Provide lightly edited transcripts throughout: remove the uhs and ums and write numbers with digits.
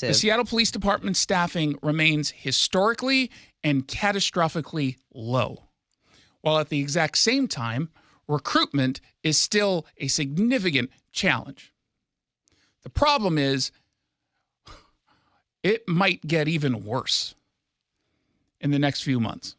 massive. The Seattle Police Department staffing remains historically and catastrophically low, while at the exact same time, recruitment is still a significant challenge. The problem is, it might get even worse in the next few months.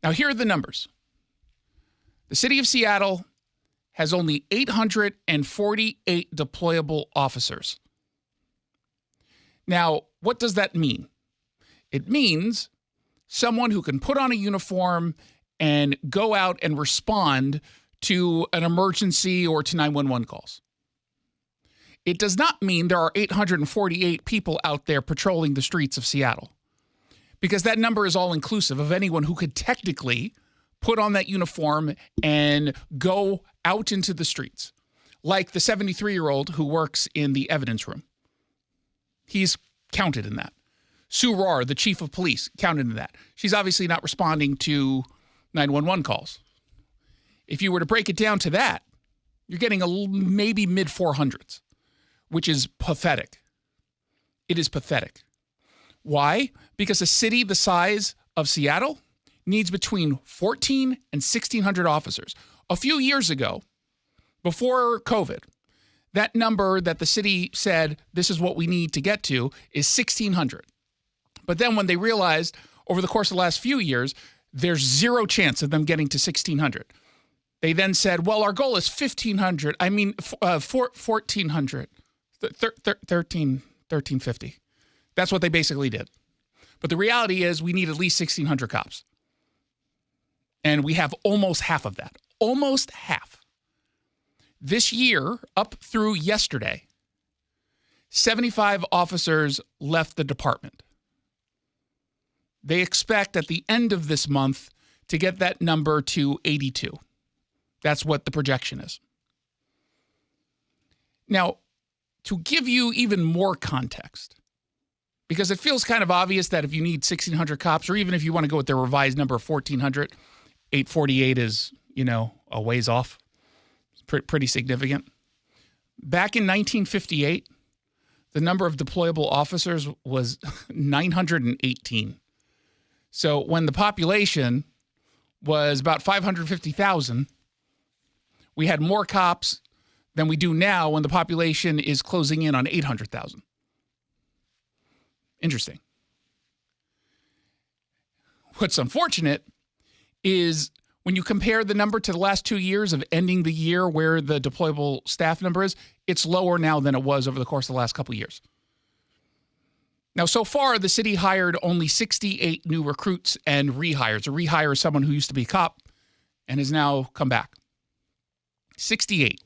Now, here are the numbers. The city of Seattle has only 848 deployable officers. Now, what does that mean? It means someone who can put on a uniform and go out and respond to an emergency or to 911 calls. It does not mean there are 848 people out there patrolling the streets of Seattle, because that number is all inclusive of anyone who could technically put on that uniform and go out into the streets, like the 73-year-old who works in the evidence room. He's counted in that. Sue Rohr, the chief of police, counted in that. She's obviously not responding to 911 calls. If you were to break it down to that, you're getting maybe mid-400s, which is pathetic. It is pathetic. Why? Because a city the size of Seattle needs between 1,400 and 1,600 officers. A few years ago, before COVID, that number that the city said this is what we need to get to is 1,600. But then when they realized over the course of the last few years, there's zero chance of them getting to 1,600. They then said, well, our goal is 1,500. 1,400. 1,350. That's what they basically did. But the reality is we need at least 1,600 cops. And we have almost half of that. Almost half. This year, up through yesterday, 75 officers left the department. They expect at the end of this month to get that number to 82. That's what the projection is. Now, to give you even more context, because it feels kind of obvious that if you need 1,600 cops, or even if you want to go with their revised number of 1,400, 848 is, a ways off. It's pretty significant. Back in 1958, the number of deployable officers was 918. So when the population was about 550,000, we had more cops than we do now when the population is closing in on 800,000. Interesting. What's unfortunate is when you compare the number to the last 2 years of ending the year where the deployable staff number is, it's lower now than it was over the course of the last couple of years. Now, so far, the city hired only 68 new recruits and rehires. A rehire is someone who used to be a cop and has now come back. 68.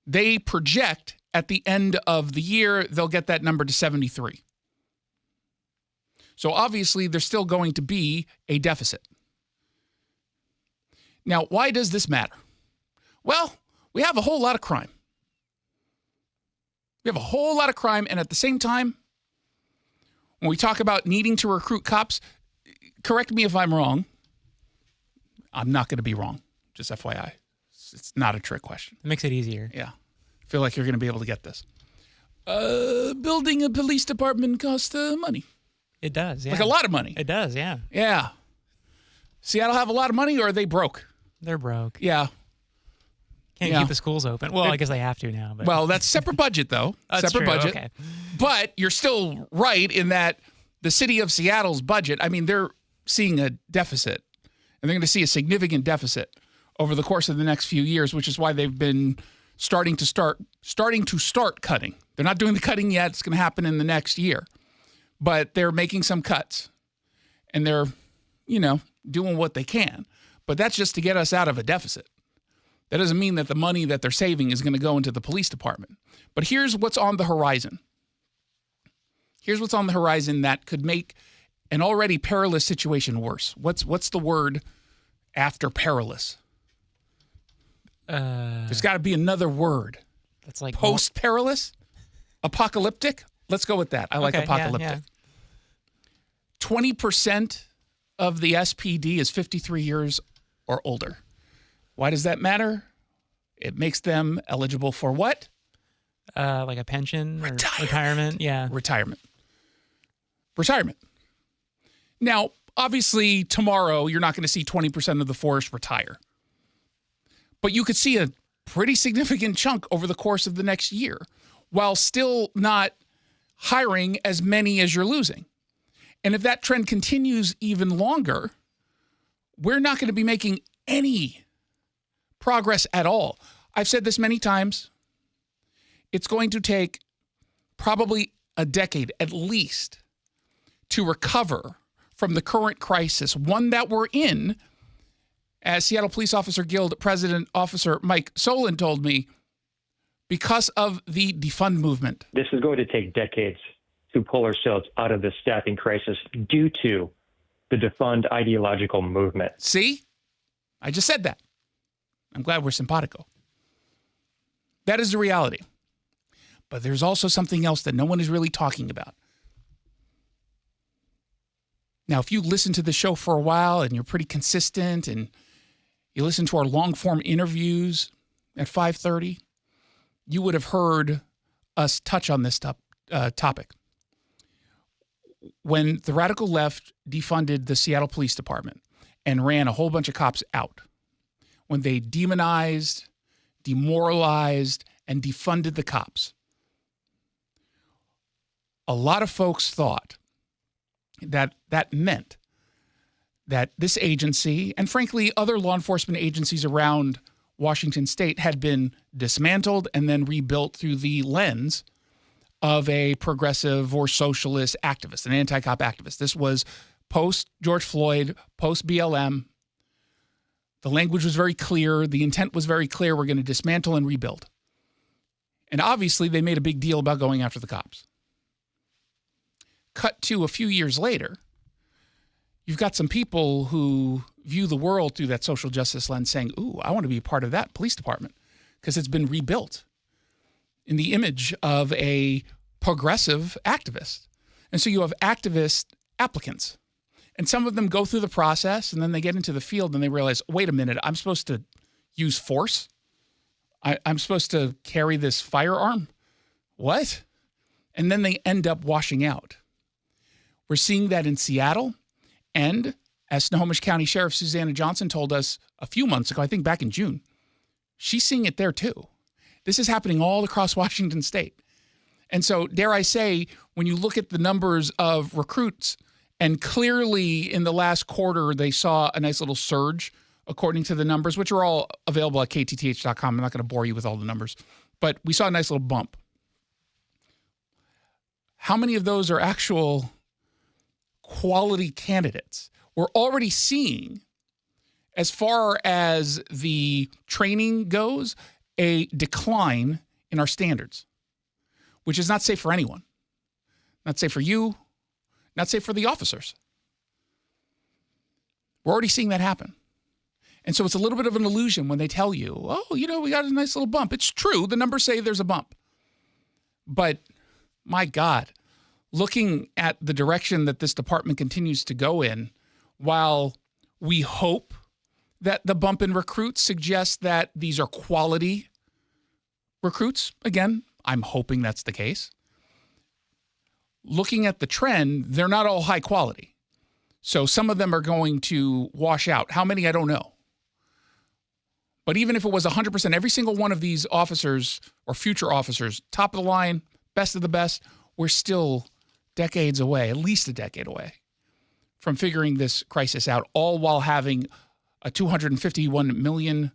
They project at the end of the year, they'll get that number to 73. So obviously, there's still going to be a deficit. Now, why does this matter? Well, we have a whole lot of crime. We have a whole lot of crime, and at the same time, when we talk about needing to recruit cops, correct me if I'm wrong. I'm not going to be wrong, just FYI. It's not a trick question. It makes it easier. Yeah. I feel like you're going to be able to get this. Building a police department costs money. It does, yeah. Like a lot of money. It does, yeah. Yeah. Seattle have a lot of money, or are they broke? They're broke. Yeah. Can't keep the schools open. Well, I guess they have to now. But. Well, that's separate budget, though. That's separate true. budget. Okay. But you're still right in that the city of Seattle's budget, they're seeing a deficit. And they're going to see a significant deficit over the course of the next few years, which is why they've been starting to start cutting. They're not doing the cutting yet. It's going to happen in the next year. But they're making some cuts. And they're, doing what they can. But that's just to get us out of a deficit. That doesn't mean that the money that they're saving is going to go into the police department. But here's what's on the horizon. Here's what's on the horizon that could make an already perilous situation worse. What's the word after perilous? There's got to be another word. That's like post-perilous? Apocalyptic? Let's go with that. I like apocalyptic. Yeah. 20% of the SPD is 53 years or older. Why does that matter? It makes them eligible for what? Like a pension or retirement. Yeah. Retirement. Now, obviously, tomorrow you're not going to see 20% of the force retire. But you could see a pretty significant chunk over the course of the next year while still not hiring as many as you're losing. And if that trend continues even longer, we're not going to be making any progress at all. I've said this many times. It's going to take probably a decade at least to recover from the current crisis, one that we're in. As Seattle Police Officer Guild President Officer Mike Solon told me, because of the defund movement. This is going to take decades to pull ourselves out of this staffing crisis due to the defund ideological movement. See? I just said that. I'm glad we're simpatico. That is the reality. But there's also something else that no one is really talking about. Now, if you listen to the show for a while and you're pretty consistent and you listen to our long-form interviews at 5:30, you would have heard us touch on this topic. When the radical left defunded the Seattle Police Department and ran a whole bunch of cops out, when they demonized, demoralized, and defunded the cops, a lot of folks thought that that meant that this agency, and frankly, other law enforcement agencies around Washington State, had been dismantled and then rebuilt through the lens of a progressive or socialist activist, an anti-cop activist. This was post-George Floyd, post-BLM. The language was very clear. The intent was very clear. We're going to dismantle and rebuild. And obviously, they made a big deal about going after the cops. Cut to a few years later, you've got some people who view the world through that social justice lens saying, ooh, I want to be a part of that police department because it's been rebuilt in the image of a progressive activist. And so you have activist applicants. And some of them go through the process and then they get into the field and they realize, wait a minute, I'm supposed to use force? I'm supposed to carry this firearm? What? And then they end up washing out. We're seeing that in Seattle. And as Snohomish County Sheriff Susanna Johnson told us a few months ago, I think back in June, she's seeing it there too. This is happening all across Washington State. And so, dare I say, when you look at the numbers of recruits, and clearly in the last quarter, they saw a nice little surge, according to the numbers, which are all available at KTTH.com. I'm not going to bore you with all the numbers, but we saw a nice little bump. How many of those are actual quality candidates? We're already seeing, as far as the training goes, a decline in our standards, which is not safe for anyone. Not safe for you, not safe for the officers. We're already seeing that happen. And so it's a little bit of an illusion when they tell you, oh, you know, we got a nice little bump. It's true. The numbers say there's a bump. But my God, looking at the direction that this department continues to go in, while we hope that the bump in recruits suggests that these are quality recruits, again, I'm hoping that's the case. Looking at the trend, they're not all high quality. So some of them are going to wash out. How many, I don't know. But even if it was 100%, every single one of these officers or future officers, top of the line, best of the best, we're still decades away, at least a decade away, from figuring this crisis out, all while having a $251 million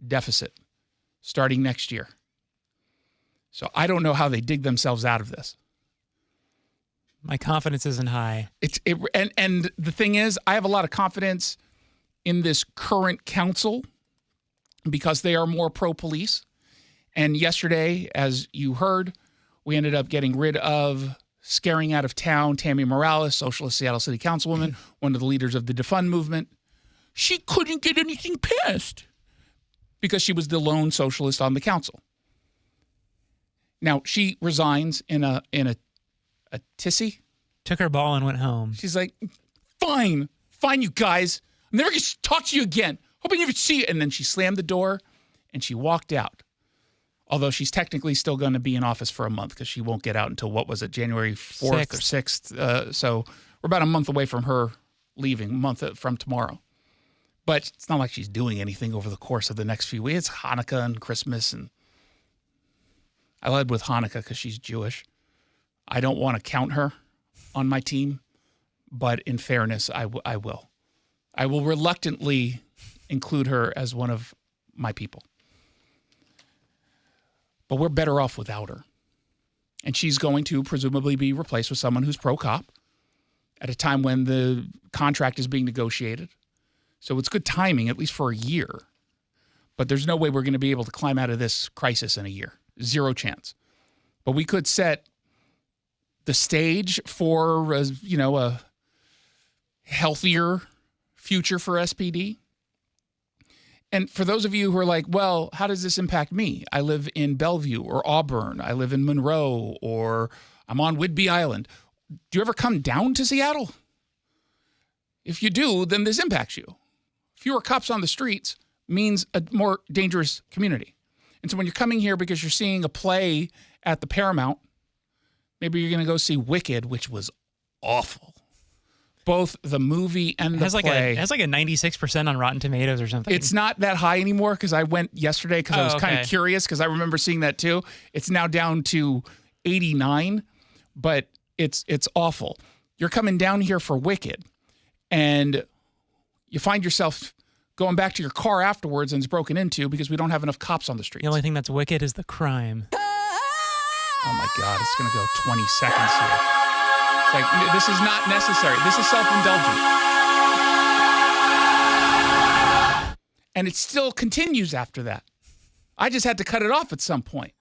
deficit starting next year. So I don't know how they dig themselves out of this. My confidence isn't high. And the thing is, I have a lot of confidence in this current council because they are more pro-police. And yesterday, as you heard, we ended up getting rid of, scaring out of town, Tammy Morales, Socialist Seattle City Councilwoman, one of the leaders of the defund movement. She couldn't get anything passed because she was the lone socialist on the council. Now, she resigns in a tissy. Took her ball and went home. She's like, fine, you guys. I'm never going to talk to you again. Hope I never see you. And then she slammed the door and she walked out. Although she's technically still going to be in office for a month because she won't get out until, what was it, January 4th or 6th. So we're about a month away from her leaving, a month from tomorrow. But it's not like she's doing anything over the course of the next few weeks. It's Hanukkah and Christmas. And I led with Hanukkah because she's Jewish. I don't want to count her on my team. But in fairness, I will. I will reluctantly include her as one of my people. But we're better off without her. And she's going to presumably be replaced with someone who's pro-cop at a time when the contract is being negotiated. So it's good timing, at least for a year. But there's no way we're going to be able to climb out of this crisis in a year. Zero chance. But we could set the stage for, a healthier future for SPD. And for those of you who are like, well, how does this impact me? I live in Bellevue or Auburn. I live in Monroe, or I'm on Whidbey Island. Do you ever come down to Seattle? If you do, then this impacts you. Fewer cops on the streets means a more dangerous community. And so when you're coming here because you're seeing a play at the Paramount, maybe you're going to go see Wicked, which was awful. Both the movie and the play. It has like a 96% on Rotten Tomatoes or something. It's not that high anymore because I went yesterday because I was kind of curious because I remember seeing that too. It's now down to 89, but it's awful. You're coming down here for Wicked, and you find yourself going back to your car afterwards and it's broken into because we don't have enough cops on the streets. The only thing that's wicked is the crime. Oh my God, it's going to go 20 seconds here. It's like, this is not necessary. This is self-indulgent. And it still continues after that. I just had to cut it off at some point.